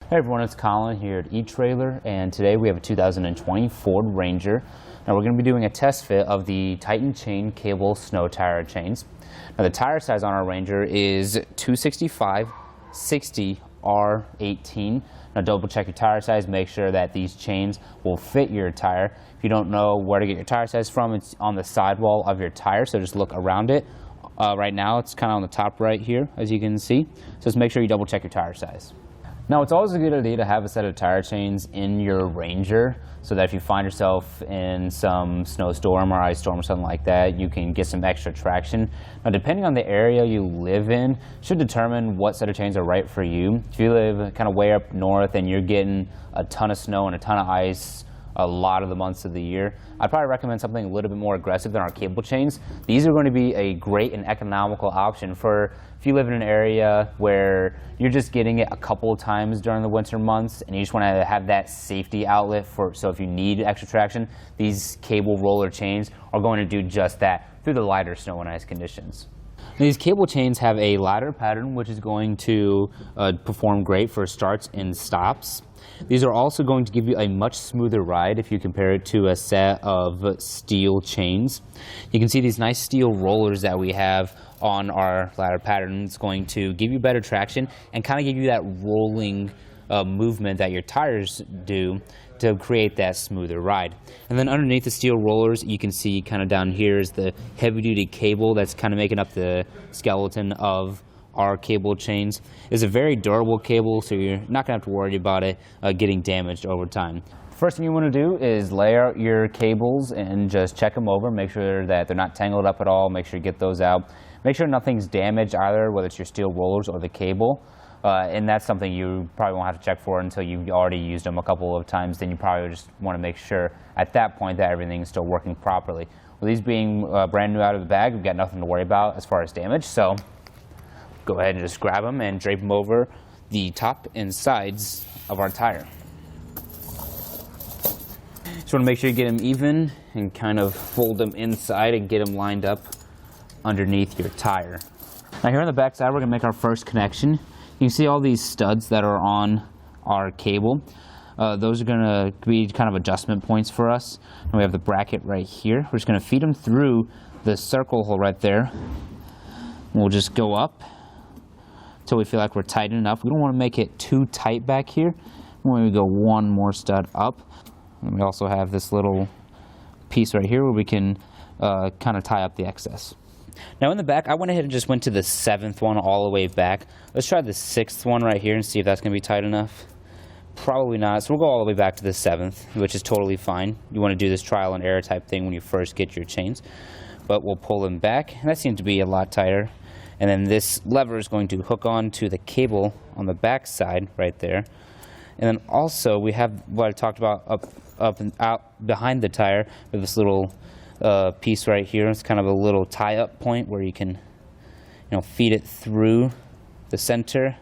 Hey everyone, it's Colin here at Etrailer, and today we have a 2020 Ford Ranger. Now we're going to be doing a test fit of the Titan chain cable snow tire chains. Now the tire size on our Ranger is 265/60 R18. Now double check your tire size, make sure that these chains will fit your tire. If you don't know where to get your tire size from, it's on the sidewall of your tire, so just look around it. Right now it's kind of on the top right here, as you can see. So just make sure you double check your tire size. Now, it's always a good idea to have a set of tire chains in your Ranger so that if you find yourself in some snowstorm or ice storm or something like that, you can get some extra traction. Now, depending on the area you live in, should determine what set of chains are right for you. If you live kind of way up north and you're getting a ton of snow and a ton of ice a lot of the months of the year, I'd probably recommend something a little bit more aggressive than our cable chains. These are going to be a great and economical option for if you live in an area where you're just getting it a couple of times during the winter months and you just want to have that safety outlet for, so if you need extra traction, these cable roller chains are going to do just that through the lighter snow and ice conditions. These cable chains have a ladder pattern, which is going to perform great for starts and stops. These are also going to give you a much smoother ride if you compare it to a set of steel chains. You can see these nice steel rollers that we have on our ladder pattern. It's going to give you better traction and kind of give you that rolling movement that your tires do to create that smoother ride. And then underneath the steel rollers, you can see kind of down here is the heavy-duty cable that's kind of making up the skeleton of our cable chains. It's a very durable cable, so you're not going to have to worry about it getting damaged over time. First thing you want to do is lay out your cables and just check them over, make sure that they're not tangled up at all, make sure you get those out. Make sure nothing's damaged either, whether it's your steel rollers or the cable. And that's something you probably won't have to check for until you've already used them a couple of times. Then you probably just want to make sure at that point that everything's still working properly. With these being brand new out of the bag, we've got nothing to worry about as far as damage. So go ahead and just grab them and drape them over the top and sides of our tire. Just want to make sure you get them even and kind of fold them inside and get them lined up underneath your tire. Now here on the back side, we're going to make our first connection. You can see all these studs that are on our cable. Those are going to be kind of adjustment points for us. And we have the bracket right here. We're just going to feed them through the circle hole right there. We'll just go up until we feel like we're tight enough. We don't want to make it too tight back here. When we go one more stud up. And we also have this little piece right here where we can kind of tie up the excess. Now in the back, I went ahead and just went to the 7th one all the way back. Let's try the 6th one right here and see if that's going to be tight enough. Probably not, so we'll go all the way back to the 7th, which is totally fine. You want to do this trial and error type thing when you first get your chains. But we'll pull them back, and that seems to be a lot tighter. And then this lever is going to hook on to the cable on the back side right there. And then also we have what I talked about up and out behind the tire with this little piece right here. It's kind of a little tie-up point where you can, feed it through the center,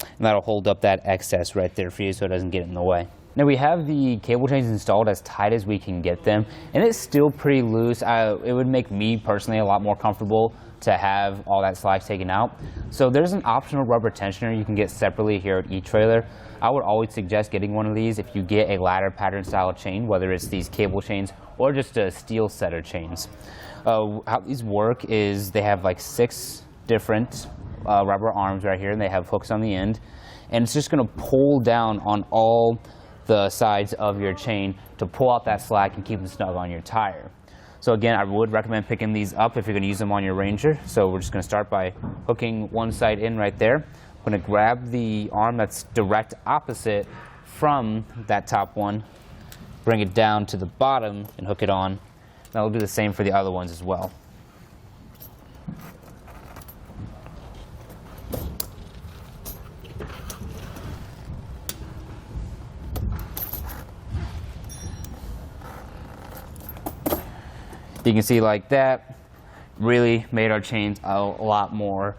and that'll hold up that excess right there for you so it doesn't get in the way. Now we have the cable chains installed as tight as we can get them, and it's still pretty loose. It would make me personally a lot more comfortable to have all that slack taken out. So there's an optional rubber tensioner you can get separately here at Etrailer. I would always suggest getting one of these if you get a ladder pattern style chain, whether it's these cable chains or just a steel set of chains. How these work is they have like 6 different rubber arms right here, and they have hooks on the end, and it's just going to pull down on all the sides of your chain to pull out that slack and keep them snug on your tire. So again, I would recommend picking these up if you're going to use them on your Ranger. So we're just going to start by hooking one side in right there. I'm going to grab the arm that's direct opposite from that top one, bring it down to the bottom and hook it on. Now we'll do the same for the other ones as well. You can see like that really made our chains a lot more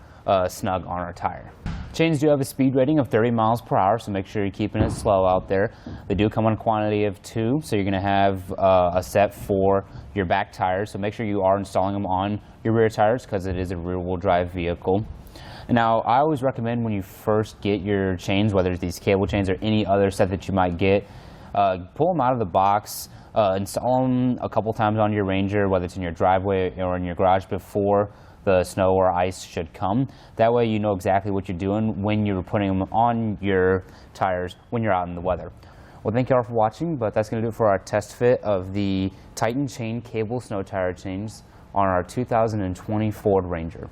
snug on our tire. Chains do have a speed rating of 30 miles per hour, so make sure you're keeping it slow out there. They do come in a quantity of 2, so you're going to have a set for your back tires, so make sure you are installing them on your rear tires because it is a rear-wheel drive vehicle. Now, I always recommend when you first get your chains, whether it's these cable chains or any other set that you might get, pull them out of the box, install them a couple times on your Ranger, whether it's in your driveway or in your garage before the snow or ice should come. That way you know exactly what you're doing when you're putting them on your tires when you're out in the weather. Well, thank you all for watching, but that's going to do it for our test fit of the Titan chain cable snow tire chains on our 2020 Ford Ranger.